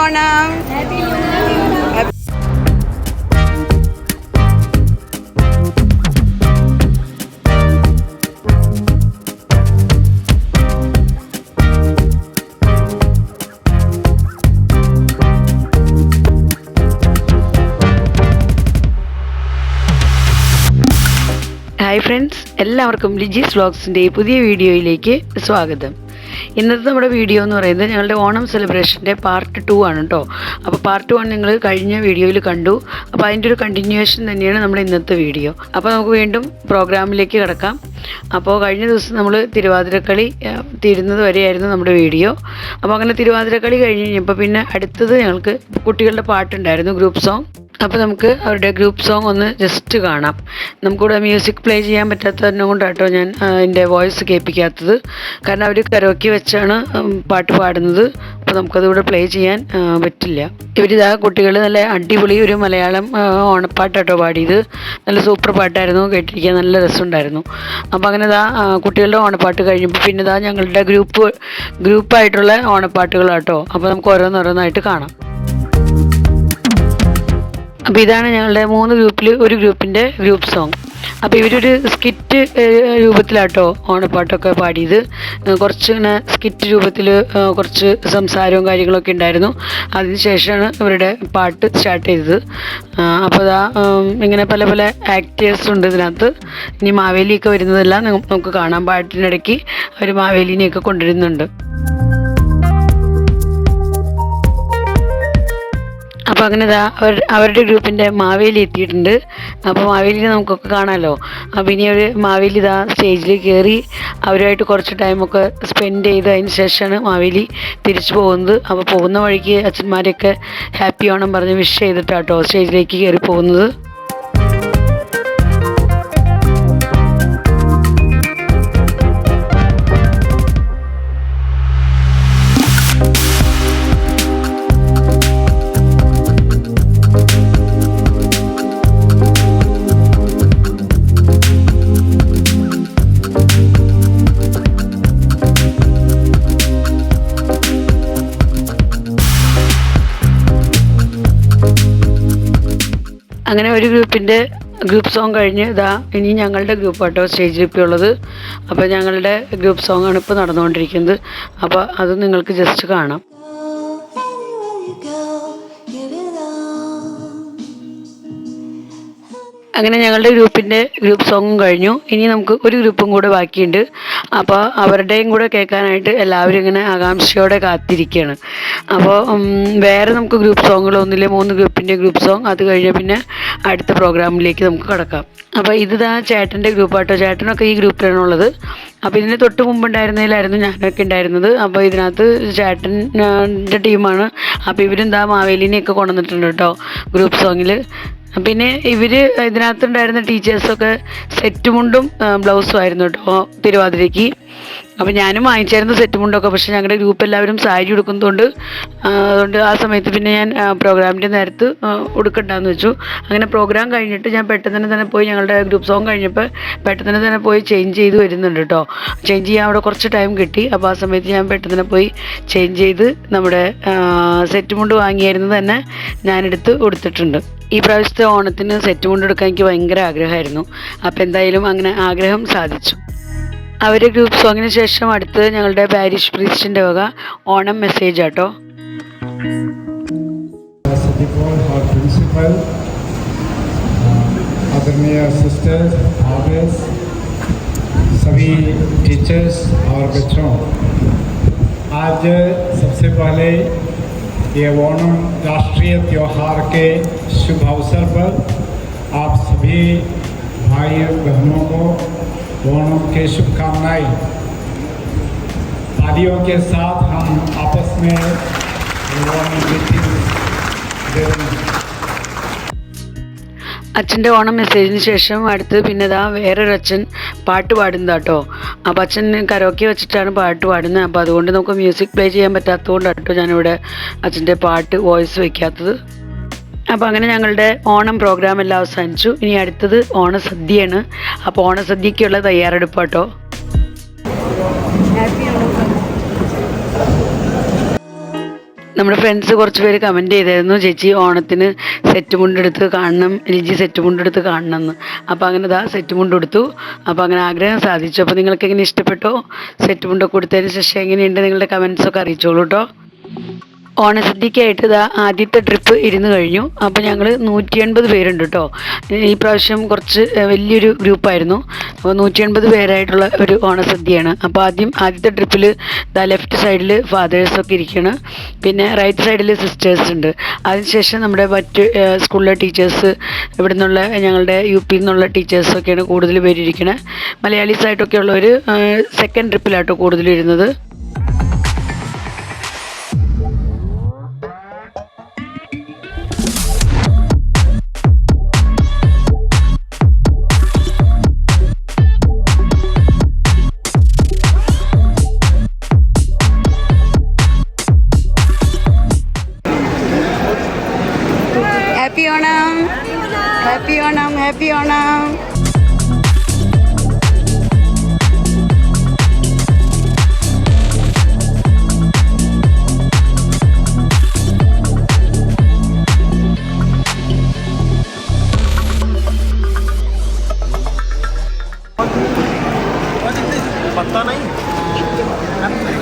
Onam. Hi friends, എല്ലാവർക്കും ലിജീസ് വ്ളോഗ്സിൻ്റെ പുതിയ വീഡിയോയിലേക്ക് സ്വാഗതം. ഇന്നത്തെ നമ്മുടെ വീഡിയോ എന്ന് പറയുന്നത് ഞങ്ങളുടെ ഓണം സെലിബ്രേഷൻ്റെ പാർട്ട് 2 ആണ് കേട്ടോ. അപ്പോൾ പാർട്ട് 1 നിങ്ങൾ കഴിഞ്ഞ വീഡിയോയിൽ കണ്ടു. അപ്പോൾ അതിൻ്റെ ഒരു കണ്ടിന്യൂവേഷൻ തന്നെയാണ് നമ്മുടെ ഇന്നത്തെ വീഡിയോ. അപ്പോൾ നമുക്ക് വീണ്ടും പ്രോഗ്രാമിലേക്ക് കിടക്കാം. അപ്പോൾ കഴിഞ്ഞ ദിവസം നമ്മൾ തിരുവാതിരക്കളി തീരുന്നത് വരെയായിരുന്നു നമ്മുടെ വീഡിയോ. അപ്പോൾ അങ്ങനെ തിരുവാതിരക്കളി കഴിഞ്ഞ് കഴിഞ്ഞപ്പോൾ പിന്നെ അടുത്തത് ഞങ്ങൾക്ക് കുട്ടികളുടെ പാട്ടുണ്ടായിരുന്നു, ഗ്രൂപ്പ് സോങ്. അപ്പോൾ നമുക്ക് അവരുടെ ഗ്രൂപ്പ് സോങ് ഒന്ന് ജസ്റ്റ് കാണാം. നമുക്കിവിടെ മ്യൂസിക് പ്ലേ ചെയ്യാൻ പറ്റാത്തതിനെ കൊണ്ടാട്ടോ ഞാൻ എൻ്റെ വോയിസ് കേൾപ്പിക്കാത്തത്. കാരണം അവർ കരോക്കി വെച്ചാണ് പാട്ട് പാടുന്നത്. അപ്പോൾ നമുക്കതിവിടെ പ്ലേ ചെയ്യാൻ പറ്റില്ല. ഇവരിതാ കുട്ടികൾ നല്ല അടിപൊളി ഒരു മലയാളം ഓണപ്പാട്ടാട്ടോ പാടിയത്. നല്ല സൂപ്പർ പാട്ടായിരുന്നു, കേട്ടിരിക്കാൻ നല്ല രസമുണ്ടായിരുന്നു. അപ്പോൾ അങ്ങനെ ഇതാ കുട്ടികളുടെ ഓണപ്പാട്ട് കഴിഞ്ഞപ്പോൾ പിന്നെ ഇതാ ഞങ്ങളുടെ ഗ്രൂപ്പായിട്ടുള്ള ഓണപ്പാട്ടുകളാട്ടോ. അപ്പോൾ നമുക്ക് ഓരോന്നോരോന്നായിട്ട് കാണാം. അപ്പോൾ ഇതാണ് ഞങ്ങളുടെ 3 ഗ്രൂപ്പിൽ ഒരു ഗ്രൂപ്പിൻ്റെ ഗ്രൂപ്പ് സോങ്. അപ്പോൾ ഇവരൊരു സ്കിറ്റ് രൂപത്തിലാട്ടോ ഓണപ്പാട്ടൊക്കെ പാടിയത്. കുറച്ച് ഇങ്ങനെ സ്കിറ്റ് രൂപത്തിൽ കുറച്ച് സംസാരവും കാര്യങ്ങളൊക്കെ ഉണ്ടായിരുന്നു. അതിന് ശേഷമാണ് ഇവരുടെ പാട്ട് സ്റ്റാർട്ട് ചെയ്തത്. അപ്പോൾ അതാ ഇങ്ങനെ പല പല ആക്ടേഴ്സ് ഉണ്ട് ഇതിനകത്ത്. ഇനി മാവേലിയൊക്കെ വരുന്നതെല്ലാം നമുക്ക് കാണാം. പാട്ടിനിടയ്ക്ക് അവർ മാവേലിനെയൊക്കെ കൊണ്ടുവരുന്നുണ്ട്. അപ്പോൾ അങ്ങനെ അവരുടെ ഗ്രൂപ്പിൻ്റെ മാവേലി എത്തിയിട്ടുണ്ട്. അപ്പോൾ മാവേലിനെ നമുക്കൊക്കെ കാണാമല്ലോ. അപ്പോൾ ഇനി അവർ മാവേലി സ്റ്റേജിൽ കയറി അവരുമായിട്ട് കുറച്ച് ടൈമൊക്കെ സ്പെൻഡ് ചെയ്ത് അതിന് ശേഷമാണ് മാവേലി തിരിച്ചു പോകുന്നത്. അപ്പോൾ പോകുന്ന വഴിക്ക് അച്ഛന്മാരെയൊക്കെ ഹാപ്പി ഓണം പറഞ്ഞ് വിഷ് ചെയ്തിട്ടാട്ടോ സ്റ്റേജിലേക്ക് കയറി പോകുന്നത്. അങ്ങനെ ഒരു ഗ്രൂപ്പിൻ്റെ ഗ്രൂപ്പ് സോങ് കഴിഞ്ഞ് ഇനി ഞങ്ങളുടെ ഗ്രൂപ്പാട്ടോ സ്റ്റേജിൽ ഇപ്പോൾ ഉള്ളത്. അപ്പോൾ ഞങ്ങളുടെ ഗ്രൂപ്പ് സോങ്ങാണ് ഇപ്പോൾ നടന്നുകൊണ്ടിരിക്കുന്നത്. അപ്പോൾ അത് നിങ്ങൾക്ക് ജസ്റ്റ് കാണാം. അങ്ങനെ ഞങ്ങളുടെ ഗ്രൂപ്പിൻ്റെ ഗ്രൂപ്പ് സോങ്ങും കഴിഞ്ഞു. ഇനി നമുക്ക് ഒരു ഗ്രൂപ്പും കൂടെ ബാക്കിയുണ്ട്. അപ്പോൾ അവരുടെയും കൂടെ കേൾക്കാനായിട്ട് എല്ലാവരും ഇങ്ങനെ ആകാംക്ഷയോടെ കാത്തിരിക്കുകയാണ്. അപ്പോൾ വേറെ നമുക്ക് ഗ്രൂപ്പ് സോങ്ങുകളൊന്നുമില്ല. 3 ഗ്രൂപ്പിൻ്റെ ഗ്രൂപ്പ് സോങ് അത് കഴിഞ്ഞാൽ പിന്നെ അടുത്ത പ്രോഗ്രാമിലേക്ക് നമുക്ക് കിടക്കാം. അപ്പോൾ ഇത് ചേട്ടൻ്റെ ഗ്രൂപ്പാട്ടോ. ചേട്ടനൊക്കെ ഈ ഗ്രൂപ്പിലാണുള്ളത്. അപ്പോൾ ഇതിന് തൊട്ട് മുമ്പുണ്ടായിരുന്നതിലായിരുന്നു ഞാനൊക്കെ ഉണ്ടായിരുന്നത്. അപ്പോൾ ഇതിനകത്ത് ചേട്ടൻ്റെ ടീമാണ്. അപ്പോൾ ഇവരും മാവേലിനെയൊക്കെ കൊണ്ടുവന്നിട്ടുണ്ട് കേട്ടോ ഗ്രൂപ്പ് സോങ്ങിൽ. പിന്നെ ഇവർ ഇതിനകത്തുണ്ടായിരുന്ന ടീച്ചേഴ്സൊക്കെ സെറ്റ് മുണ്ടും ബ്ലൗസും ആയിരുന്നു കേട്ടോ തിരുവാതിരയ്ക്ക്. അപ്പോൾ ഞാനും വാങ്ങിച്ചായിരുന്നു സെറ്റ് മുണ്ടൊക്കെ. പക്ഷേ ഞങ്ങളുടെ ഗ്രൂപ്പ് എല്ലാവരും സാരി ഉടുക്കുന്നതുകൊണ്ട് അതുകൊണ്ട് ആ സമയത്ത് പിന്നെ ഞാൻ പ്രോഗ്രാമിൻ്റെ നേരത്ത് ഉടുക്കണ്ടെന്ന് വെച്ചു. അങ്ങനെ പ്രോഗ്രാം കഴിഞ്ഞിട്ട് ഞാൻ പെട്ടെന്ന് തന്നെ പോയി ഞങ്ങളുടെ ഗ്രൂപ്പ് സോങ് കഴിഞ്ഞപ്പോൾ പെട്ടെന്ന് തന്നെ പോയി ചേഞ്ച് ചെയ്ത് വരുന്നുണ്ട് കേട്ടോ. ചേഞ്ച് ചെയ്യാൻ അവിടെ കുറച്ച് ടൈം കിട്ടി. അപ്പോൾ ആ സമയത്ത് ഞാൻ പെട്ടെന്ന് തന്നെ പോയി ചേഞ്ച് ചെയ്ത് നമ്മുടെ സെറ്റ് മുണ്ട് വാങ്ങിയായിരുന്നു തന്നെ ഞാനെടുത്ത് കൊടുത്തിട്ടുണ്ട്. ഈ പ്രാവശ്യത്തെ ഓണത്തിന് സെറ്റ് മുണ്ട് എടുക്കാൻ എനിക്ക് ഭയങ്കര ആഗ്രഹമായിരുന്നു. അപ്പോൾ എന്തായാലും അങ്ങനെ ആഗ്രഹം സാധിച്ചു. അവരുടെ ഗ്രൂപ്പ് സോങ്ങിന് ശേഷം അടുത്ത് ഞങ്ങളുടെ പാരിഷ് പ്രീസ്റ്റിൻ്റെ വക ഓണം മെസ്സേജ് ആട്ടോ. आदरणीय सिस्टर्स, फादर्स, सभी टीचर्स और बच्चों, आज सबसे पहले ये ओणम राष्ट्रीय त्यौहार के शुभ अवसर पर आप सभी भाई बहनों को ओणम के शुभकामनाएं। तालियों के साथ हम आपस में ओणम ग्रीटिंग्स दे रहे हैं. അച്ഛൻ്റെ ഓണം മെസ്സേജിന് ശേഷം അടുത്ത് പിന്നെ വേറൊരു അച്ഛൻ പാട്ട് പാടുന്നതാട്ടോ. അപ്പോൾ അച്ഛൻ കരോക്കെ വെച്ചിട്ടാണ് പാട്ട് പാടുന്നത്. അപ്പോൾ അതുകൊണ്ട് നമുക്ക് മ്യൂസിക് പ്ലേ ചെയ്യാൻ പറ്റാത്തതുകൊണ്ടാട്ടോ ഞാനിവിടെ അച്ഛൻ്റെ പാട്ട് വോയിസ് വയ്ക്കാത്തത്. അപ്പോൾ അങ്ങനെ ഞങ്ങളുടെ ഓണം പ്രോഗ്രാം എല്ലാം അവസാനിച്ചു. ഇനി അടുത്തത് ഓണസദ്യയാണ്. അപ്പോൾ ഓണസദ്യക്കുള്ള തയ്യാറെടുപ്പാട്ടോ. നമ്മുടെ ഫ്രണ്ട്സ് കുറച്ച് പേര് കമൻറ്റ് ചെയ്തായിരുന്നു, ചേച്ചി ഓണത്തിന് സെറ്റ് മുണ്ടെടുത്ത് കാണണം, ലിജി സെറ്റ് മുണ്ടെടുത്ത് കാണണം എന്ന്. അപ്പോൾ അങ്ങനെ സെറ്റ് മുണ്ട് കൊടുത്തു. അപ്പോൾ അങ്ങനെ ആഗ്രഹം സാധിച്ചു. അപ്പോൾ നിങ്ങൾക്ക് എങ്ങനെ ഇഷ്ടപ്പെട്ടോ? സെറ്റ് മുണ്ടൊക്കെ കൊടുത്തതിന് ശേഷം എങ്ങനെയുണ്ട് നിങ്ങളുടെ കമൻസൊക്കെ അറിയിച്ചോളൂ കേട്ടോ. ഓണസദ്യക്കായിട്ട് ആദ്യത്തെ ട്രിപ്പ് ഇരുന്ന് കഴിഞ്ഞു. അപ്പോൾ ഞങ്ങൾ 180 പേരുണ്ട് കേട്ടോ. ഈ പ്രാവശ്യം കുറച്ച് വലിയൊരു ഗ്രൂപ്പായിരുന്നു. അപ്പോൾ 180 പേരായിട്ടുള്ള ഒരു ഓണസദ്യയാണ്. അപ്പോൾ ആദ്യത്തെ ട്രിപ്പിൽ ലെഫ്റ്റ് സൈഡിൽ ഫാദേഴ്സൊക്കെ ഇരിക്കുകയാണ്, പിന്നെ റൈറ്റ് സൈഡിൽ സിസ്റ്റേഴ്സ് ഉണ്ട്. അതിനുശേഷം നമ്മുടെ മറ്റ് സ്കൂളിലെ ടീച്ചേഴ്സ്, ഇവിടെ നിന്നുള്ള ഞങ്ങളുടെ UP നിന്നുള്ള ടീച്ചേഴ്സൊക്കെയാണ് കൂടുതൽ പേരിരിക്കുന്നത്. മലയാളീസായിട്ടൊക്കെ ഉള്ളവർ second ട്രിപ്പിലാട്ടോ കൂടുതലിരുന്നത്. Happy Onam! Happy Onam! Happy Onam!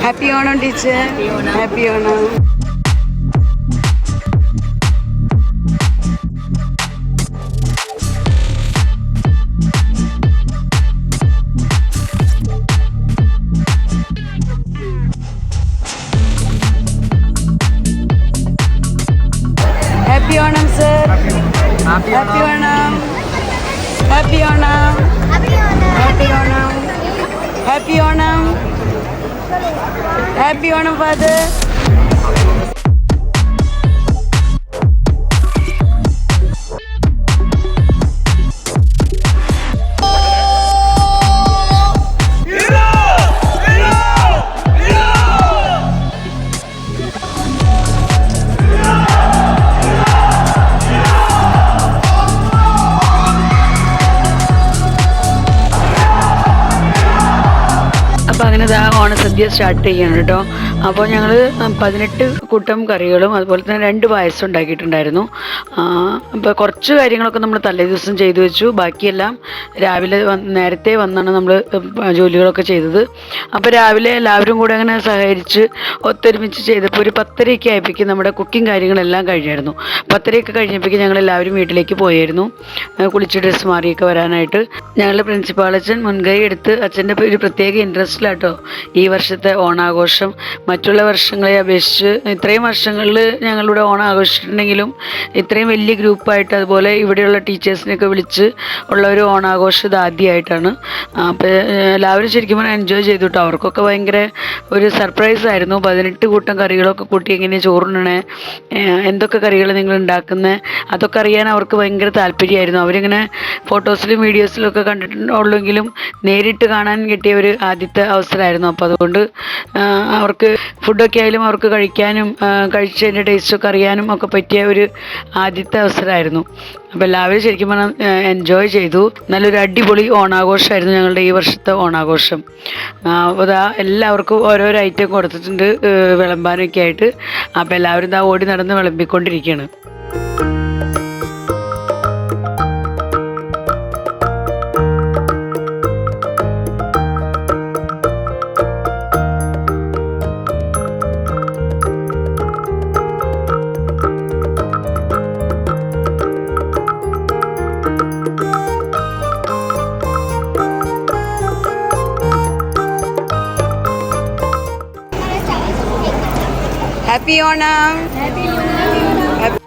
Happy Onam, teacher! Happy Onam! Happy Onam, sir. Happy Onam. Happy Onam. Happy Onam. Happy Onam. Happy Onam, father. അപ്പോൾ അങ്ങനെ ഓണസദ്യ സ്റ്റാർട്ട് ചെയ്യണം കേട്ടോ. അപ്പോൾ ഞങ്ങൾ 18 കൂട്ടം കറികളും അതുപോലെ തന്നെ 2 പായസം ഉണ്ടാക്കിയിട്ടുണ്ടായിരുന്നു. അപ്പോൾ കുറച്ച് കാര്യങ്ങളൊക്കെ നമ്മൾ തലേ ദിവസം ചെയ്തു വെച്ചു. ബാക്കിയെല്ലാം രാവിലെ നേരത്തെ വന്നാണ് നമ്മൾ ജോലികളൊക്കെ ചെയ്തത്. അപ്പോൾ രാവിലെ എല്ലാവരും കൂടെ അങ്ങനെ സഹകരിച്ച് ഒത്തൊരുമിച്ച് ചെയ്തപ്പോൾ ഒരു 10:30 ആയപ്പോഴേക്കും നമ്മുടെ കുക്കിംഗ് കാര്യങ്ങളെല്ലാം കഴിഞ്ഞായിരുന്നു. 10:30 കഴിഞ്ഞപ്പോഴേക്കും ഞങ്ങൾ എല്ലാവരും വീട്ടിലേക്ക് പോയായിരുന്നു, കുളിച്ച് ഡ്രസ്സ് മാറിയൊക്കെ വരാനായിട്ട്. ഞങ്ങളുടെ പ്രിൻസിപ്പാൾ അച്ഛൻ മുൻകൈ എടുത്ത് അച്ഛൻ്റെ ഒരു പ്രത്യേക ഇൻട്രസ്റ്റിലാട്ടോ ഈ വർഷത്തെ ഓണാഘോഷം. മറ്റുള്ള വർഷങ്ങളെ അപേക്ഷിച്ച് ഇത്രയും വർഷങ്ങളിൽ ഞങ്ങളിവിടെ ഓണം ആഘോഷിച്ചിട്ടുണ്ടെങ്കിലും ഇത്രയും വലിയ ഗ്രൂപ്പായിട്ട് അതുപോലെ ഇവിടെയുള്ള ടീച്ചേഴ്സിനെയൊക്കെ വിളിച്ച് ഉള്ള ഒരു ഓണാഘോഷം ഇത് ആദ്യമായിട്ടാണ്. അപ്പോൾ എല്ലാവരും ശരിക്കും പറഞ്ഞാൽ എൻജോയ് ചെയ്തു കേട്ടോ. അവർക്കൊക്കെ ഭയങ്കര ഒരു സർപ്രൈസ് ആയിരുന്നു. 18 കൂട്ടം കറികളൊക്കെ കൂട്ടി എങ്ങനെയാണ് ചോറുണ്ണണേ, എന്തൊക്കെ കറികൾ നിങ്ങൾ ഉണ്ടാക്കുന്നത്, അതൊക്കെ അറിയാൻ അവർക്ക് ഭയങ്കര താല്പര്യമായിരുന്നു. അവരിങ്ങനെ ഫോട്ടോസിലും വീഡിയോസിലും ഒക്കെ കണ്ടിട്ടുള്ളെങ്കിലും നേരിട്ട് കാണാൻ കിട്ടിയ ഒരു ആദ്യത്തെ അവസരമായിരുന്നു. അപ്പോൾ അതുകൊണ്ട് അവർക്ക് ഫുഡൊക്കെ ആയാലും അവർക്ക് കഴിക്കാനും കഴിച്ചതിൻ്റെ ടേസ്റ്റൊക്കെ അറിയാനും ഒക്കെ പറ്റിയ ഒരു ആദ്യത്തെ അവസരമായിരുന്നു. അപ്പോൾ എല്ലാവരും ശരിക്കും പറഞ്ഞാൽ എൻജോയ് ചെയ്തു. നല്ലൊരു അടിപൊളി ഓണാഘോഷമായിരുന്നു ഞങ്ങളുടെ ഈ വർഷത്തെ ഓണാഘോഷം. അപ്പോൾ എല്ലാവർക്കും ഓരോരോ ഐറ്റം കൊടുത്തിട്ടുണ്ട് വിളമ്പാനൊക്കെ ആയിട്ട്. അപ്പോൾ എല്ലാവരും ഓടി നടന്ന് വിളമ്പിക്കൊണ്ടിരിക്കുകയാണ്. Happy Onam.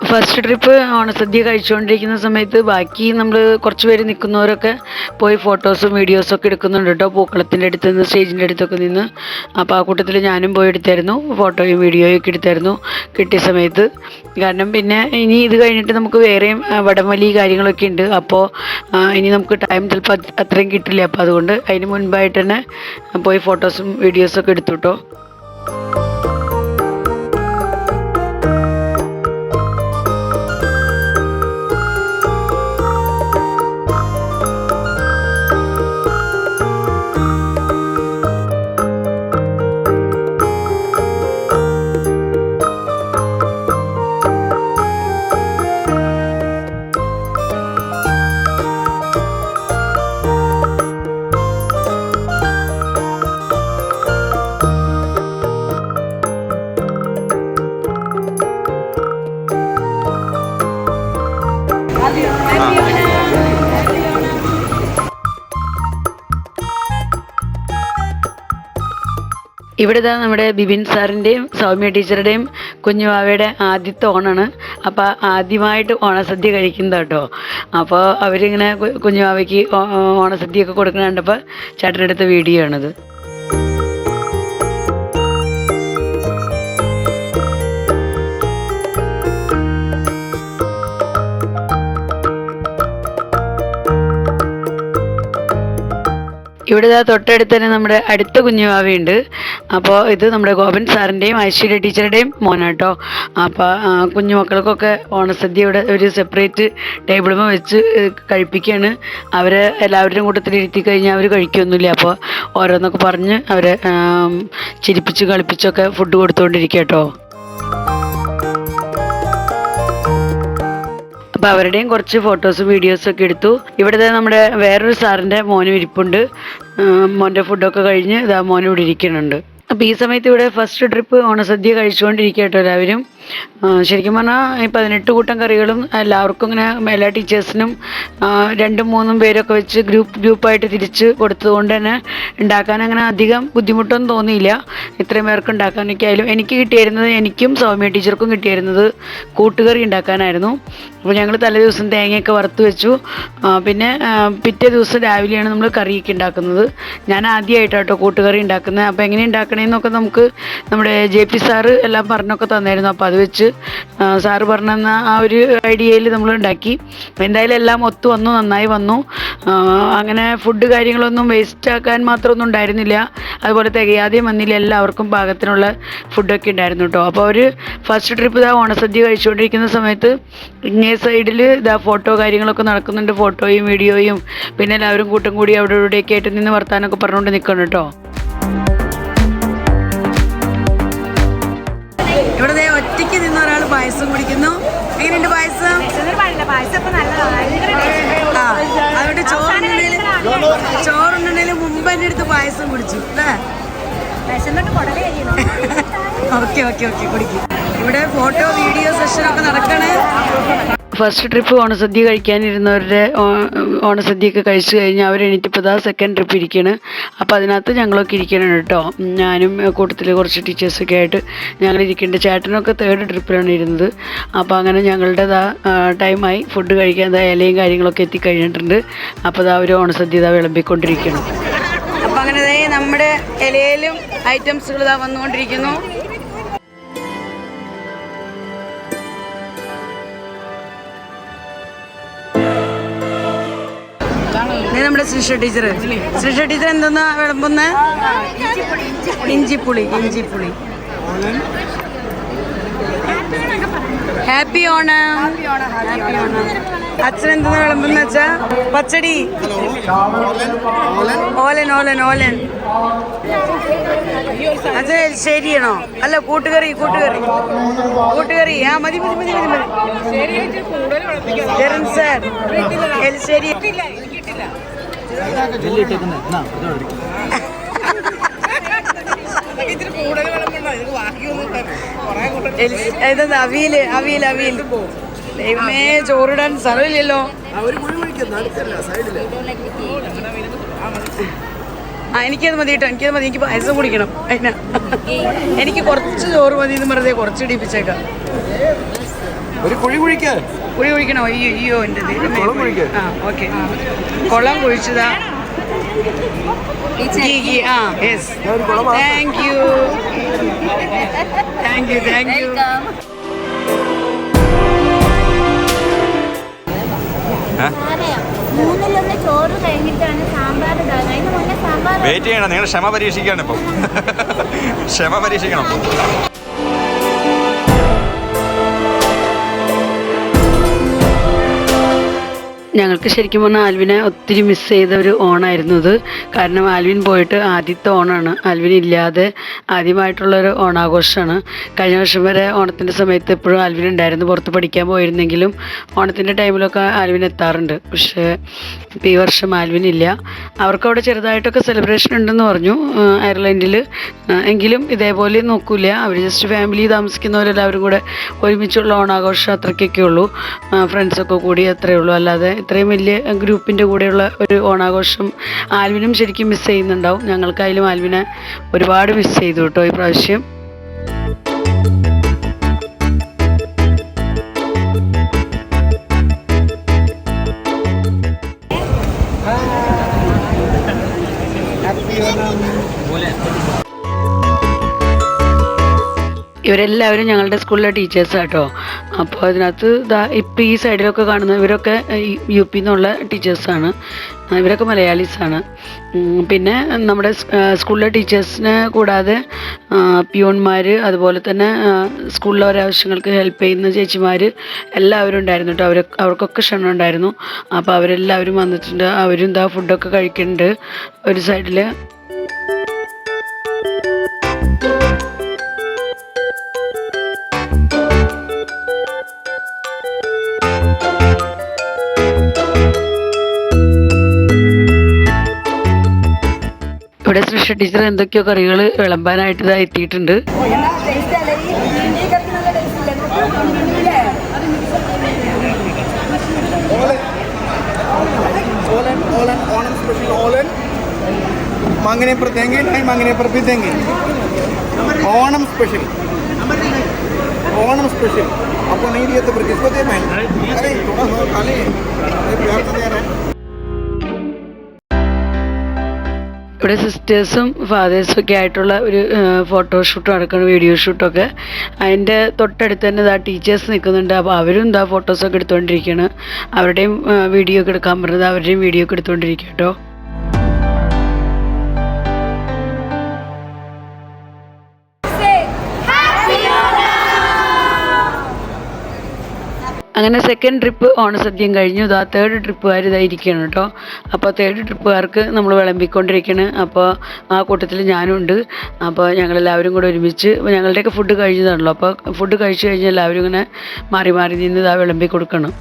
ഫസ്റ്റ് ട്രിപ്പ് ഓണസദ്യ കഴിച്ചുകൊണ്ടിരിക്കുന്ന സമയത്ത് ബാക്കി നമ്മൾ കുറച്ച് പേര് നിൽക്കുന്നവരൊക്കെ പോയി ഫോട്ടോസും വീഡിയോസും ഒക്കെ എടുക്കുന്നുണ്ട് കേട്ടോ. പൂക്കളത്തിൻ്റെ അടുത്ത് നിന്ന് സ്റ്റേജിൻ്റെ അടുത്തൊക്കെ നിന്ന്. അപ്പോൾ ആ കൂട്ടത്തിൽ ഞാനും പോയി എടുത്തായിരുന്നു, ഫോട്ടോയും വീഡിയോയും ഒക്കെ എടുത്തായിരുന്നു കിട്ടിയ സമയത്ത്. കാരണം പിന്നെ ഇനി ഇത് കഴിഞ്ഞിട്ട് നമുക്ക് വേറെയും വടംവലി കാര്യങ്ങളൊക്കെ ഉണ്ട്. അപ്പോൾ ഇനി നമുക്ക് ടൈം ചിലപ്പോൾ അത്രയും കിട്ടില്ല. അപ്പോൾ അതുകൊണ്ട് അതിന് മുൻപായിട്ട് തന്നെ പോയി ഫോട്ടോസും വീഡിയോസും ഒക്കെ എടുത്തു കേട്ടോ. ഇവിടെ ഇതാ നമ്മുടെ ബിബിൻ സാറിൻ്റെയും സൗമ്യ ടീച്ചറുടെയും കുഞ്ഞുവാവയുടെ ആദ്യത്തെ ഓണാണ്. അപ്പോൾ ആദ്യമായിട്ട് ഓണസദ്യ കഴിക്കുന്നത് കേട്ടോ. അപ്പോൾ അവരിങ്ങനെ കുഞ്ഞുവാവയ്ക്ക് ഓണസദ്യയൊക്കെ കൊടുക്കുന്ന കണ്ടപ്പോൾ ചേട്ടനെടുത്ത വീഡിയോ ആണത്. ഇവിടെ തൊട്ടടുത്ത് തന്നെ നമ്മുടെ അടുത്ത കുഞ്ഞുവാവയുണ്ട്. അപ്പോൾ ഇത് നമ്മുടെ ഗോപൻ സാറിൻ്റെയും ഐശ്വര്യ ടീച്ചറുടെയും മോനാട്ടോ. അപ്പോൾ കുഞ്ഞുമക്കൾക്കൊക്കെ ഓണസദ്യ ഇവിടെ ഒരു സെപ്പറേറ്റ് ടേബിളുമ്പോൾ വെച്ച് കഴിപ്പിക്കുകയാണ്. അവരെ എല്ലാവരുടെയും കൂട്ടത്തിൽ ഇരുത്തി കഴിഞ്ഞാൽ അവർ കഴിക്കൊന്നുമില്ല. അപ്പോൾ ഓരോന്നൊക്കെ പറഞ്ഞ് അവരെ ചിരിപ്പിച്ച് കളിപ്പിച്ചൊക്കെ ഫുഡ് കൊടുത്തുകൊണ്ടിരിക്കുക കേട്ടോ. അപ്പോൾ അവരുടെയും കുറച്ച് ഫോട്ടോസും വീഡിയോസൊക്കെ എടുത്തു. ഇവിടുത്തെ നമ്മുടെ വേറൊരു സാറിൻ്റെ മോനും ഇരിപ്പുണ്ട്. മോൻ്റെ ഫുഡൊക്കെ കഴിഞ്ഞ് ഇതാ മോനും ഇവിടെ ഇരിക്കുന്നുണ്ട്. അപ്പോൾ ഈ സമയത്ത് ഇവിടെ ഫസ്റ്റ് ട്രിപ്പ് ഓണസദ്യ കഴിച്ചുകൊണ്ടിരിക്കുക കേട്ടോ എല്ലാവരും. ശരിക്കും പറഞ്ഞാൽ ഈ 18 കൂട്ടം കറികളും എല്ലാവർക്കും ഇങ്ങനെ എല്ലാ ടീച്ചേഴ്സിനും 2-3 പേരൊക്കെ വെച്ച് ഗ്രൂപ്പായിട്ട് തിരിച്ച് കൊടുത്തതുകൊണ്ട് തന്നെ ഉണ്ടാക്കാൻ അങ്ങനെ അധികം ബുദ്ധിമുട്ടൊന്നും തോന്നിയില്ല. ഇത്രയും പേർക്ക് ഉണ്ടാക്കാനൊക്കെ ആയാലും എനിക്ക് കിട്ടിയിരുന്നത്, എനിക്കും സൗമ്യ ടീച്ചർക്കും കിട്ടിയിരുന്നത് കൂട്ടുകറി ഉണ്ടാക്കാനായിരുന്നു. അപ്പോൾ ഞങ്ങൾ തലേ ദിവസം തേങ്ങയൊക്കെ വറുത്ത് വെച്ചു. പിന്നെ പിറ്റേ ദിവസം രാവിലെയാണ് നമ്മൾ കറിയൊക്കെ ഉണ്ടാക്കുന്നത്. ഞാൻ ആദ്യമായിട്ടാട്ടോ കൂട്ടുകറി ഉണ്ടാക്കുന്നത്. അപ്പോൾ എങ്ങനെ ഉണ്ടാക്കണേന്നൊക്കെ നമുക്ക് നമ്മുടെ JP സാറ് എല്ലാം പറഞ്ഞൊക്കെ തന്നായിരുന്നു. അപ്പോൾ അത് വെച്ച് സാറ് പറഞ്ഞെന്ന ആ ഒരു ഐഡിയയിൽ നമ്മൾ ഉണ്ടാക്കി. എന്തായാലും എല്ലാം ഒത്തു വന്നു, നന്നായി വന്നു. അങ്ങനെ ഫുഡ് കാര്യങ്ങളൊന്നും വേസ്റ്റ് ആക്കാൻ മാത്രമൊന്നും ഉണ്ടായിരുന്നില്ല. അതുപോലെ തികയാതെയും വന്നില്ല. എല്ലാവർക്കും പാകത്തിനുള്ള ഫുഡൊക്കെ ഉണ്ടായിരുന്നു കേട്ടോ. അപ്പോൾ അവർ ഫസ്റ്റ് ട്രിപ്പ് ഇതാ ഓണസദ്യ കഴിച്ചുകൊണ്ടിരിക്കുന്ന സമയത്ത് ഇങ്ങേ സൈഡിൽ ഇതാ ഫോട്ടോ കാര്യങ്ങളൊക്കെ നടക്കുന്നുണ്ട്. ഫോട്ടോയും വീഡിയോയും പിന്നെ എല്ലാവരും കൂട്ടം കൂടി അവിടെ ഇവിടെയൊക്കെ ആയിട്ട് നിന്ന് വർത്താനൊക്കെ പറഞ്ഞുകൊണ്ട് നിൽക്കണം കേട്ടോ. ഇവിടെ ഒറ്റയ്ക്ക് നിന്ന് ഒരാൾ പായസം കുടിക്കുന്നു. എങ്ങനെയുണ്ട് പായസം? അതുകൊണ്ട് ചോറുണ്ടെങ്കിലും മുമ്പ് എൻ്റെ അടുത്ത് പായസം കുടിച്ചു അല്ലേ? ഓക്കെ കുടിക്കും. ഇവിടെ ഫോട്ടോ വീഡിയോ സെഷനൊക്കെ നടക്കണേ. ഫസ്റ്റ് ട്രിപ്പ് ഓണസദ്യ കഴിക്കാനിരുന്നവരുടെ ഓണസദ്യയൊക്കെ കഴിച്ചു കഴിഞ്ഞാൽ അവരെണീറ്റിപ്പോൾ ഇതാ സെക്കൻഡ് ട്രിപ്പ് ഇരിക്കുകയാണ്. അപ്പോൾ അതിനകത്ത് ഞങ്ങളൊക്കെ ഇരിക്കണം കേട്ടോ. ഞാനും കൂട്ടത്തിൽ കുറച്ച് ടീച്ചേഴ്സൊക്കെ ആയിട്ട് ഞങ്ങൾ ഇരിക്കുന്നുണ്ട്. ചേട്ടനൊക്കെ തേർഡ് ട്രിപ്പിലാണ് ഇരുന്നത്. അപ്പോൾ അങ്ങനെ ഞങ്ങളുടെ ടൈമായി ഫുഡ് കഴിക്കാൻ ഇലയും കാര്യങ്ങളൊക്കെ എത്തിക്കഴിഞ്ഞിട്ടുണ്ട്. അപ്പോൾ ഇതാ ഒരു ഓണസദ്യ വിളമ്പിക്കൊണ്ടിരിക്കണം. അപ്പോൾ അങ്ങനെ നമ്മുടെ ഇലയിലും ഐറ്റംസുകൾ ഇതാ വന്നുകൊണ്ടിരിക്കുന്നു. നമ്മുടെ ശ്രീഷ ടീച്ചർ എന്തെന്നാ വിളമ്പുന്ന? ഇഞ്ചിപ്പുളി. ഹാപ്പി ഓണം. അച്ഛൻ എന്തെന്നാ വിളമ്പുന്ന വെച്ചാ? പച്ചടി. ഓലൻ. അച്ഛൻ എൽശ്ശേരിയാണോ? അല്ല കൂട്ടുകറി. ആ മതി. ജെറിൻ സാർ എൽശ്ശേരി. ഇതെന്താ അവിയൽ. ദൈവമേ, ചോറിടാൻ സ്ഥലമില്ലല്ലോ. എനിക്കത് മതി കേട്ടോ. എനിക്ക് പായസം കുടിക്കണം. എനിക്ക് കുറച്ച് ചോറ് മതി എന്ന് പറഞ്ഞേ കുറച്ച് ഇടിപ്പിച്ചേക്കാം. കുഴി കുഴിക്കണോ? അയ്യോ എൻ്റെ ഓക്കെ. കുളം കുഴിച്ചതാ. യെസ്. Thank you. ചോറ് കഴിഞ്ഞിട്ടാണ് സാമ്പാർ. വെയിറ്റ് ചെയ്യണം. നിങ്ങൾ ക്ഷമ പരീക്ഷിക്കുകയാണ് ഇപ്പം. ക്ഷമ പരീക്ഷിക്കണം. ഞങ്ങൾക്ക് ശരിക്കും പറഞ്ഞാൽ ആൽവിനെ ഒത്തിരി മിസ് ചെയ്ത ഒരു ഓണായിരുന്നു ഇത്. കാരണം ആൽവിൻ പോയിട്ട് ആദ്യത്തെ ഓണമാണ്. ആൽവിൻ ഇല്ലാതെ ആദ്യമായിട്ടുള്ളൊരു ഓണാഘോഷമാണ്. കഴിഞ്ഞ വർഷം വരെ ഓണത്തിൻ്റെ സമയത്ത് എപ്പോഴും ആൽവിൻ ഉണ്ടായിരുന്നു. പുറത്ത് പഠിക്കാൻ പോയിരുന്നെങ്കിലും ഓണത്തിൻ്റെ ടൈമിലൊക്കെ ആൽവിൻ എത്താറുണ്ട്. പക്ഷേ ഇപ്പോൾ ഈ വർഷം ആൽവിൻ ഇല്ല. അവർക്കവിടെ ചെറുതായിട്ടൊക്കെ സെലിബ്രേഷൻ ഉണ്ടെന്ന് പറഞ്ഞു അയർലൻഡിൽ. എങ്കിലും ഇതേപോലെ നോക്കൂല. അവർ ജസ്റ്റ് ഫാമിലി താമസിക്കുന്നവരെല്ലാവരും കൂടെ ഒരുമിച്ചുള്ള ഓണാഘോഷം അത്രയ്ക്കൊക്കെ ഉള്ളൂ. ഫ്രണ്ട്സൊക്കെ കൂടി അത്രയേ ഉള്ളൂ. അല്ലാതെ ഇത്രയും വലിയ ഗ്രൂപ്പിൻ്റെ കൂടെയുള്ള ഒരു ഓണാഘോഷം ആൽവിനും ശരിക്കും മിസ് ചെയ്യുന്നുണ്ടാവും. ഞങ്ങൾക്കായാലും ആൽവിനെ ഒരുപാട് മിസ് ചെയ്തു കേട്ടോ ഈ പ്രാവശ്യം. ഇവരെല്ലാവരും ഞങ്ങളുടെ സ്കൂളിലെ ടീച്ചേഴ്സാണ് കേട്ടോ. അപ്പോൾ അതിനകത്ത് ഇപ്പോൾ ഈ സൈഡിലൊക്കെ കാണുന്ന ഇവരൊക്കെ യു പി നിന്നുള്ള ടീച്ചേഴ്സാണ്. ഇവരൊക്കെ മലയാളീസാണ്. പിന്നെ നമ്മുടെ സ്കൂളിലെ ടീച്ചേഴ്സിനെ കൂടാതെ പിയോൺമാർ, അതുപോലെ തന്നെ സ്കൂളിലെ ഒരാവശ്യങ്ങൾക്ക് ഹെൽപ്പ് ചെയ്യുന്ന ചേച്ചിമാർ എല്ലാവരും ഉണ്ടായിരുന്നു കേട്ടോ. അവർക്കൊക്കെ ക്ഷണം ഉണ്ടായിരുന്നു. അപ്പോൾ അവരെല്ലാവരും വന്നിട്ടുണ്ട്. അവരും ഫുഡൊക്കെ കഴിക്കുന്നുണ്ട് ഒരു സൈഡിൽ. ഇവിടെ സൃഷ്ടി ടീച്ചർ എന്തൊക്കെയോ കറികൾ വിളമ്പാനായിട്ട് എത്തിയിട്ടുണ്ട്. ओणम स्पेशल ओलन मांगने पर देंगे, नहीं मांगने पर भी देंगे. ओणम स्पेशल आपको नहीं दिया तो फिर किसको दे? मैं अरे थोड़ा सा खा ले, प्यार से दे रहा है. ഇവിടെ സിസ്റ്റേഴ്സും ഫാദേഴ്സും ഒക്കെ ആയിട്ടുള്ള ഒരു ഫോട്ടോഷൂട്ട് നടക്കണം, വീഡിയോ ഷൂട്ടൊക്കെ. അതിൻ്റെ തൊട്ടടുത്ത് തന്നെ ടീച്ചേഴ്സ് നിൽക്കുന്നുണ്ട്. അപ്പോൾ അവരും ഫോട്ടോസൊക്കെ എടുത്തുകൊണ്ടിരിക്കുകയാണ്. അവരുടെയും വീഡിയോ ഒക്കെ എടുക്കാൻ പറഞ്ഞത് അവരുടെയും വീഡിയോ ഒക്കെ എടുത്തുകൊണ്ടിരിക്കുക കേട്ടോ. അങ്ങനെ സെക്കൻഡ് ട്രിപ്പ് ഓണസദ്യം കഴിഞ്ഞു. തേർഡ് ട്രിപ്പുകാർ ഇരിക്കുകയാണ് കേട്ടോ. അപ്പോൾ തേർഡ് ട്രിപ്പുകാർക്ക് നമ്മൾ വിളമ്പിക്കൊണ്ടിരിക്കുകയാണ്. അപ്പോൾ ആ കൂട്ടത്തിൽ ഞാനും ഉണ്ട്. അപ്പോൾ ഞങ്ങളെല്ലാവരും കൂടെ ഒരുമിച്ച് ഞങ്ങളുടെയൊക്കെ ഫുഡ് കഴിഞ്ഞതാണല്ലോ. അപ്പോൾ ഫുഡ് കഴിച്ചു കഴിഞ്ഞാൽ എല്ലാവരും ഇങ്ങനെ മാറി മാറി നിന്ന് വിളമ്പി കൊടുക്കണം.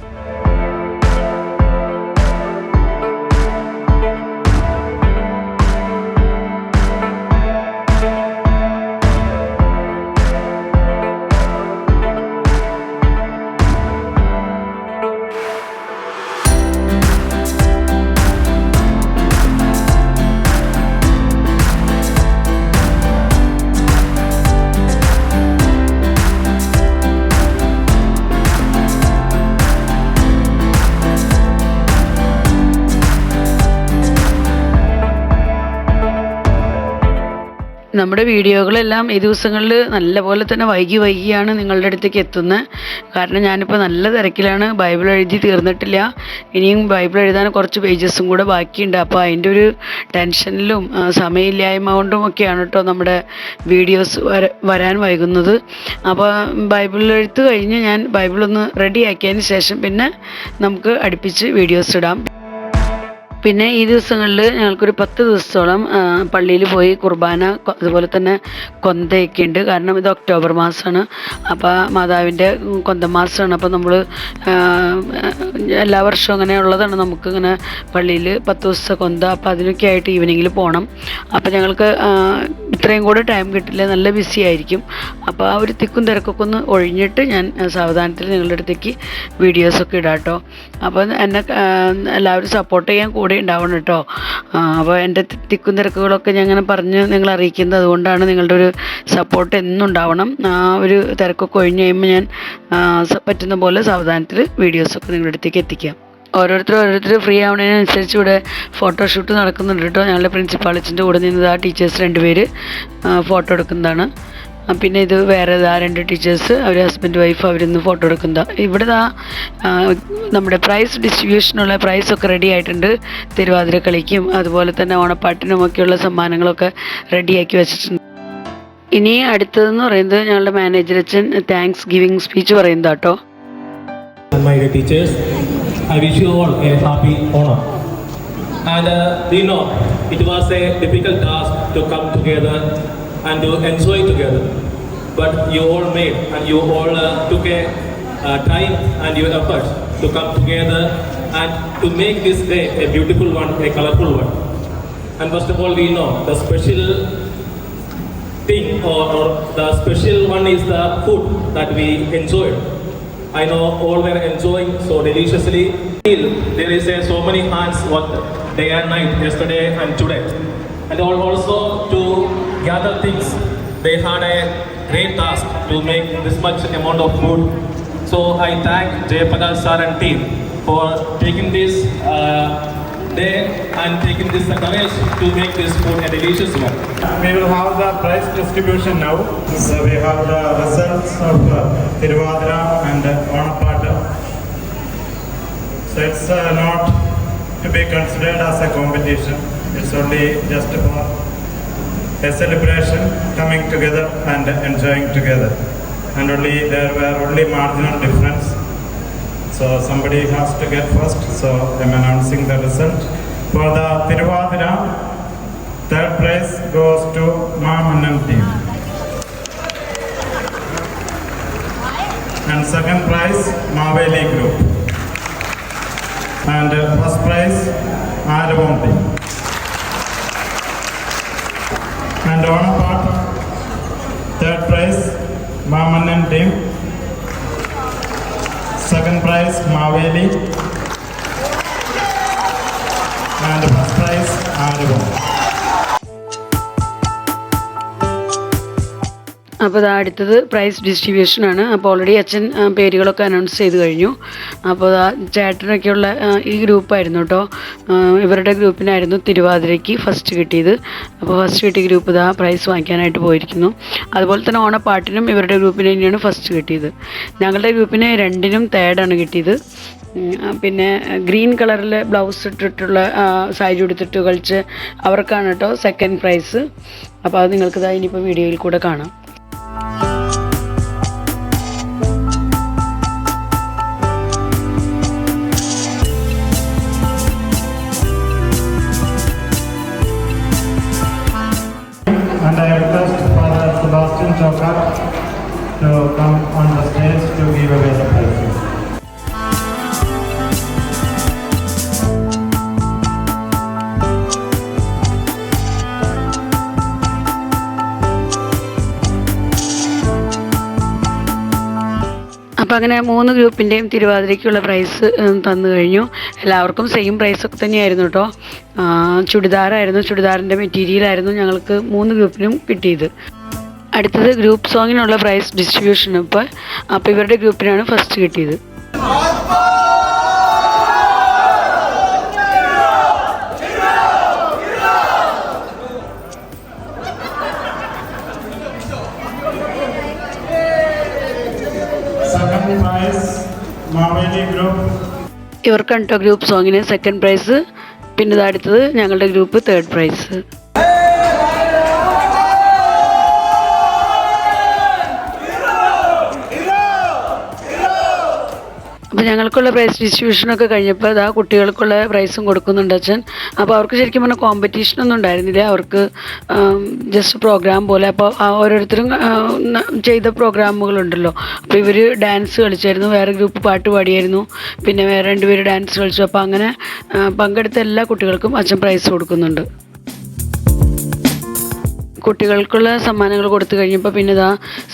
നമ്മുടെ വീഡിയോകളെല്ലാം ഈ ദിവസങ്ങളിൽ നല്ലപോലെ തന്നെ വൈകിയാണ് നിങ്ങളുടെ അടുത്തേക്ക് എത്തുന്നത്. കാരണം ഞാനിപ്പോൾ നല്ല തിരക്കിലാണ്. ബൈബിൾ എഴുതി തീർന്നിട്ടില്ല. ഇനിയും ബൈബിൾ എഴുതാൻ കുറച്ച് പേജസും കൂടെ ബാക്കിയുണ്ട്. അപ്പോൾ അതിൻ്റെ ഒരു ടെൻഷനിലും സമയമില്ലായ്മ കൊണ്ടും ഒക്കെയാണ് കേട്ടോ നമ്മുടെ വീഡിയോസ് വരാൻ വൈകുന്നത്. അപ്പോൾ ബൈബിൾ എഴുത്ത് കഴിഞ്ഞ് ഞാൻ ബൈബിളൊന്ന് റെഡിയാക്കിയതിന് ശേഷം പിന്നെ നമുക്ക് അടുപ്പിച്ച് വീഡിയോസ് ഇടാം. പിന്നെ ഈ ദിവസങ്ങളിൽ ഞങ്ങൾക്കൊരു 10 ദിവസത്തോളം പള്ളിയിൽ പോയി കുർബാന, അതുപോലെ തന്നെ കൊന്തയൊക്കെ ഉണ്ട്. കാരണം ഇത് ഒക്ടോബർ മാസമാണ്. അപ്പോൾ മാതാവിൻ്റെ കൊന്ത മാസമാണ്. അപ്പോൾ നമ്മൾ എല്ലാ വർഷവും അങ്ങനെ ഉള്ളതാണ്. നമുക്കിങ്ങനെ പള്ളിയിൽ 10 ദിവസത്തെ കൊന്ത. അപ്പോൾ അതിനൊക്കെ ആയിട്ട് ഈവനിങ്ങിൽ പോകണം. അപ്പോൾ ഞങ്ങൾക്ക് ഇത്രയും കൂടെ ടൈം കിട്ടില്ല, നല്ല ബിസി ആയിരിക്കും. അപ്പോൾ ആ ഒരു തിക്കും തിരക്കൊക്കെ ഒന്ന് ഒഴിഞ്ഞിട്ട് ഞാൻ സാവധാനത്തിൽ നിങ്ങളുടെ അടുത്തേക്ക് വീഡിയോസൊക്കെ ഇടാം കേട്ടോ. അപ്പോൾ എന്നെ എല്ലാവരും സപ്പോർട്ട് ചെയ്യാൻ കൂടെ ഉണ്ടാവണം കേട്ടോ. അപ്പോൾ എൻ്റെ തിക്കും തിരക്കുകളൊക്കെ ഞാൻ അങ്ങനെ പറഞ്ഞ് നിങ്ങളെ അറിയിക്കുന്നത് അതുകൊണ്ടാണ്. നിങ്ങളുടെ ഒരു സപ്പോർട്ട് എന്നും ഉണ്ടാവണം. ആ ഒരു തിരക്കൊക്കെ ഒഴിഞ്ഞ് കഴിയുമ്പോൾ ഞാൻ പറ്റുന്ന പോലെ സാവധാനത്തിൽ വീഡിയോസൊക്കെ നിങ്ങളുടെ അടുത്തേക്ക് എത്തിക്കാം. ഓരോരുത്തർ ഫ്രീ ആവുന്നതിനനുസരിച്ച് ഇവിടെ ഫോട്ടോഷൂട്ട് നടക്കുന്നുണ്ട് കേട്ടോ. ഞങ്ങളുടെ പ്രിൻസിപ്പാളിച്ചിൻ്റെ കൂടെ നിന്ന് ടീച്ചേഴ്സ് 2 പേര് ഫോട്ടോ എടുക്കുന്നതാണ്. പിന്നെ ഇത് വേറെ 2 ടീച്ചേഴ്സ്, അവർ ഹസ്ബൻഡ് വൈഫ്, അവരിന്ന് ഫോട്ടോ എടുക്കുന്നതാണ്. ഇവിടെ നമ്മുടെ പ്രൈസ് ഡിസ്ട്രിബ്യൂഷനുള്ള പ്രൈസൊക്കെ റെഡി ആയിട്ടുണ്ട്. തിരുവാതിര കളിക്കും അതുപോലെ തന്നെ ഓണപ്പാട്ടിനുമൊക്കെയുള്ള സമ്മാനങ്ങളൊക്കെ റെഡിയാക്കി വെച്ചിട്ടുണ്ട്. ഇനി അടുത്തതെന്ന് പറയുന്നത് ഞങ്ങളുടെ മാനേജർ അച്ഛൻ താങ്ക്സ് ഗിവിങ് സ്പീച്ച് പറയുന്നത് കേട്ടോ. My dear teachers, I wish you all a happy Onam. And we know it was a difficult task to come together and to enjoy together. But you all made and you all took a time and your efforts to come together and to make this day a beautiful one, a colorful one. And first of all, we know the special thing or the special one is the food that we enjoyed. I know all were enjoying so deliciously. there is so many hands worked day and night, yesterday and today. And also to gather things, they had a great task to make this much amount of food. So I thank Jayapakal sir and team for taking this day and taking this courage to make this food a delicious one. We will have the prize distribution now. So we have the results of Tiruvadra and Onapata. So it's not to be considered as a competition. It's only just for a celebration, coming together and enjoying together. And only there were only marginal difference. So somebody has to get first. So I'm announcing the result. For the Tiruvadra, third prize goes to Mamanam team. And second prize, Maveli group. And first prize, Aravam team. And on a part, third prize, Mamanam team. Second prize, Maveli. And first prize, Aravam. അപ്പോൾ അടുത്തത് price ഡിസ്ട്രിബ്യൂഷനാണ്. അപ്പോൾ already അച്ഛൻ പേരുകളൊക്കെ announce ചെയ്ത് കഴിഞ്ഞു. അപ്പോൾ ചേട്ടനൊക്കെയുള്ള ഈ ഗ്രൂപ്പായിരുന്നു കേട്ടോ. ഇവരുടെ ഗ്രൂപ്പിനായിരുന്നു തിരുവാതിരയ്ക്ക് ഫസ്റ്റ് കിട്ടിയത്. അപ്പോൾ ഫസ്റ്റ് കിട്ടിയ ഗ്രൂപ്പ് പ്രൈസ് വാങ്ങിക്കാനായിട്ട് പോയിരിക്കുന്നു. അതുപോലെ തന്നെ ഓണപ്പാട്ടിനും ഇവരുടെ ഗ്രൂപ്പിന് തന്നെയാണ് ഫസ്റ്റ് കിട്ടിയത്. ഞങ്ങളുടെ ഗ്രൂപ്പിന് രണ്ടിനും തേർഡാണ് കിട്ടിയത്. പിന്നെ ഗ്രീൻ കളറിൽ ബ്ലൗസ് ഇട്ടിട്ടുള്ള സാരി ഉടുത്തിട്ട് കളിച്ച് അവർക്കാണ് കേട്ടോ സെക്കൻഡ് പ്രൈസ്. അപ്പോൾ അത് നിങ്ങൾക്ക് ഇനിയിപ്പോൾ വീഡിയോയിൽ കൂടെ കാണാം. And I request Father Sebastian Chokar to come on the stage to give away the prizes. അപ്പോൾ അങ്ങനെ 3 ഗ്രൂപ്പിൻ്റെയും തിരുവാതിരയ്ക്കുള്ള പ്രൈസ് തന്നു കഴിഞ്ഞു. എല്ലാവർക്കും സെയിം പ്രൈസൊക്കെ തന്നെയായിരുന്നു കേട്ടോ. ചുടിദാറായിരുന്നു, ചുടിദാറിൻ്റെ മെറ്റീരിയലായിരുന്നു ഞങ്ങൾക്ക് 3 ഗ്രൂപ്പിനും കിട്ടിയത്. അടുത്തത് ഗ്രൂപ്പ് സോങ്ങിനുള്ള പ്രൈസ് ഡിസ്ട്രിബ്യൂഷൻ. അപ്പോൾ ഇവരുടെ ഗ്രൂപ്പിനാണ് ഫസ്റ്റ് കിട്ടിയത്. Second prize, Maveli group. ഇവർക്കാണ് കേട്ടോ ഗ്രൂപ്പ് സോങ്ങിന് സെക്കൻഡ് പ്രൈസ്. പിന്നെ അടുത്തത് ഞങ്ങളുടെ ഗ്രൂപ്പ് തേർഡ് പ്രൈസ്. അപ്പോൾ ഞങ്ങൾക്കുള്ള പ്രൈസ് ഡിസ്ട്രിബ്യൂഷനൊക്കെ കഴിഞ്ഞപ്പോൾ കുട്ടികൾക്കുള്ള പ്രൈസും കൊടുക്കുന്നുണ്ട് അച്ഛൻ. അപ്പോൾ അവർക്ക് ശരിക്കും പറഞ്ഞാൽ കോമ്പറ്റീഷനൊന്നും ഉണ്ടായിരുന്നില്ല. അവർക്ക് ജസ്റ്റ് പ്രോഗ്രാം പോലെ. അപ്പോൾ ഓരോരുത്തരും ചെയ്ത പ്രോഗ്രാമുകളുണ്ടല്ലോ. അപ്പോൾ ഇവർ ഡാൻസ് കളിച്ചായിരുന്നു, വേറെ ഗ്രൂപ്പ് പാട്ട് പാടിയായിരുന്നു, പിന്നെ വേറെ 2 പേര് ഡാൻസ് കളിച്ചു. അപ്പോൾ അങ്ങനെ പങ്കെടുത്ത എല്ലാ കുട്ടികൾക്കും അച്ഛൻ പ്രൈസ് കൊടുക്കുന്നുണ്ട്. കുട്ടികൾക്കുള്ള സമ്മാനങ്ങൾ കൊടുത്തു കഴിഞ്ഞപ്പോൾ പിന്നെ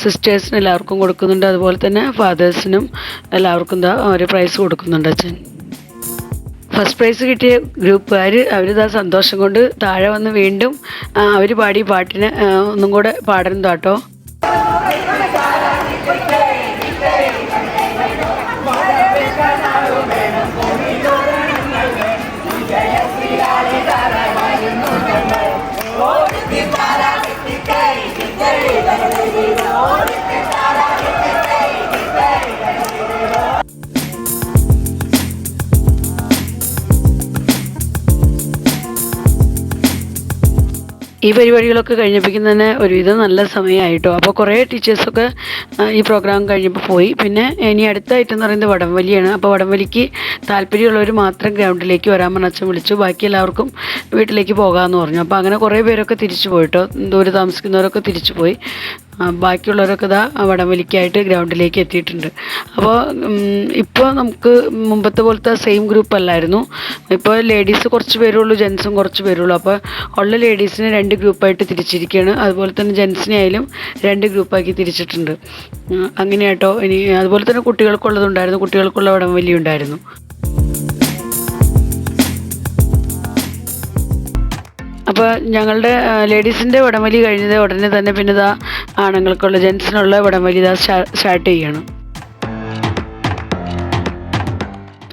സിസ്റ്റേഴ്സിന് എല്ലാവർക്കും കൊടുക്കുന്നുണ്ട്. അതുപോലെ തന്നെ ഫാദേഴ്സിനും എല്ലാവർക്കും ഒരു പ്രൈസ് കൊടുക്കുന്നുണ്ട് അച്ഛൻ. ഫസ്റ്റ് പ്രൈസ് കിട്ടിയ ഗ്രൂപ്പുകാർ അവർ സന്തോഷം കൊണ്ട് താഴെ വന്ന് വീണ്ടും അവർ പാടിയ പാട്ടിന് ഒന്നും കൂടെ പാടണം കേട്ടോ. ഈ പരിപാടികളൊക്കെ കഴിഞ്ഞപ്പോഴേക്കും തന്നെ ഒരുവിധം നല്ല സമയമായിട്ടോ. അപ്പോൾ കുറേ ടീച്ചേഴ്സൊക്കെ ഈ പ്രോഗ്രാം കഴിഞ്ഞപ്പോൾ പോയി. പിന്നെ ഇനി അടുത്തായിട്ടെന്ന് പറയുന്നത് വടംവലിയാണ്. അപ്പോൾ വടംവലിക്ക് താല്പര്യമുള്ളവർ മാത്രം ഗ്രൗണ്ടിലേക്ക് വരാൻ പറഞ്ഞ് അച്ഛൻ വിളിച്ചു. ബാക്കി എല്ലാവർക്കും വീട്ടിലേക്ക് പോകാമെന്ന് പറഞ്ഞു. അപ്പോൾ അങ്ങനെ കുറേ പേരൊക്കെ തിരിച്ചു പോയിട്ടോ. ദൂരെ താമസിക്കുന്നവരൊക്കെ തിരിച്ചു പോയി. ബാക്കിയുള്ളവരൊക്കെ വടംവലിക്കായിട്ട് ഗ്രൗണ്ടിലേക്ക് എത്തിയിട്ടുണ്ട്. അപ്പോൾ ഇപ്പോൾ നമുക്ക് മുമ്പത്തെ പോലത്തെ സെയിം ഗ്രൂപ്പ് അല്ലായിരുന്നു. ഇപ്പോൾ ലേഡീസ് കുറച്ച് പേരുള്ളൂ, ജെൻസും കുറച്ച് പേരുള്ളൂ. അപ്പോൾ ഉള്ള ലേഡീസിനെ 2 ഗ്രൂപ്പായിട്ട് തിരിച്ചിരിക്കുകയാണ്. അതുപോലെ തന്നെ ജെൻസിനെ ആയാലും 2 ഗ്രൂപ്പാക്കി തിരിച്ചിട്ടുണ്ട്. അങ്ങനെയാട്ടോ. ഇനി അതുപോലെ തന്നെ കുട്ടികൾക്കുള്ളതുണ്ടായിരുന്നു, കുട്ടികൾക്കുള്ള വടംവലി ഉണ്ടായിരുന്നു. അപ്പോൾ ഞങ്ങളുടെ ലേഡീസിൻ്റെ വടംവലി കഴിഞ്ഞത് ഉടനെ തന്നെ പിന്നെ ഇതാ ആണുങ്ങൾക്കുള്ള ജെൻസിനുള്ള വടംവലി ഇതാ സ്റ്റാർട്ട് ചെയ്യണം.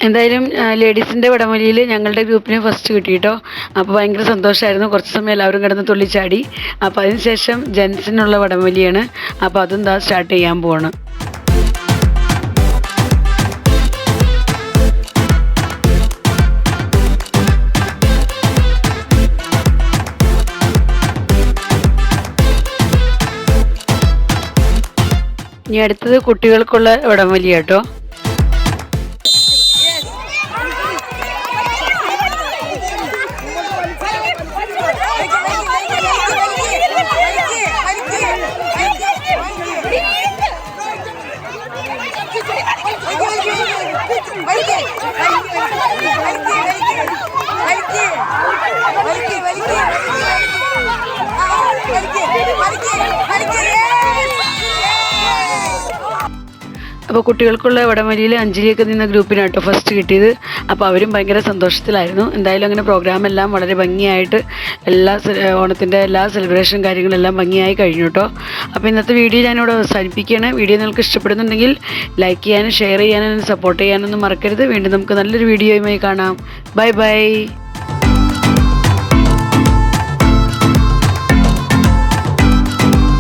എന്തായാലും ലേഡീസിൻ്റെ വടംവലിയിൽ ഞങ്ങളുടെ ഗ്രൂപ്പിന് ഫസ്റ്റ് കിട്ടി കേട്ടോ. അപ്പോൾ ഭയങ്കര സന്തോഷമായിരുന്നു. കുറച്ച് സമയം എല്ലാവരും കിടന്ന് തുള്ളിച്ചാടി. അപ്പോൾ അതിനുശേഷം ജെൻസിനുള്ള വടംവലിയാണ്. അപ്പോൾ അതും ദാ സ്റ്റാർട്ട് ചെയ്യാൻ പോവാണ്. ഇനി അടുത്തത് കുട്ടികൾക്കുള്ള വടംവലി കേട്ടോ. അപ്പോൾ കുട്ടികൾക്കുള്ള വടംവലിയിൽ അഞ്ജലിയൊക്കെ നിന്ന ഗ്രൂപ്പിനാട്ടോ ഫസ്റ്റ് കിട്ടിയത്. അപ്പോൾ അവരും ഭയങ്കര സന്തോഷത്തിലായിരുന്നു. എന്തായാലും അങ്ങനെ പ്രോഗ്രാമെല്ലാം വളരെ ഭംഗിയായിട്ട് ഓണത്തിൻ്റെ എല്ലാ സെലിബ്രേഷൻ കാര്യങ്ങളെല്ലാം ഭംഗിയായി കഴിഞ്ഞു കേട്ടോ. അപ്പോൾ ഇന്നത്തെ വീഡിയോ ഞാനിവിടെ അവസാനിപ്പിക്കുകയാണ്. വീഡിയോ നിങ്ങൾക്ക് ഇഷ്ടപ്പെടുന്നുണ്ടെങ്കിൽ ലൈക്ക് ചെയ്യാനും ഷെയർ ചെയ്യാനും സപ്പോർട്ട് ചെയ്യാനൊന്നും മറക്കരുത്. വീണ്ടും നമുക്ക് നല്ലൊരു വീഡിയോയുമായി കാണാം. Bye bye.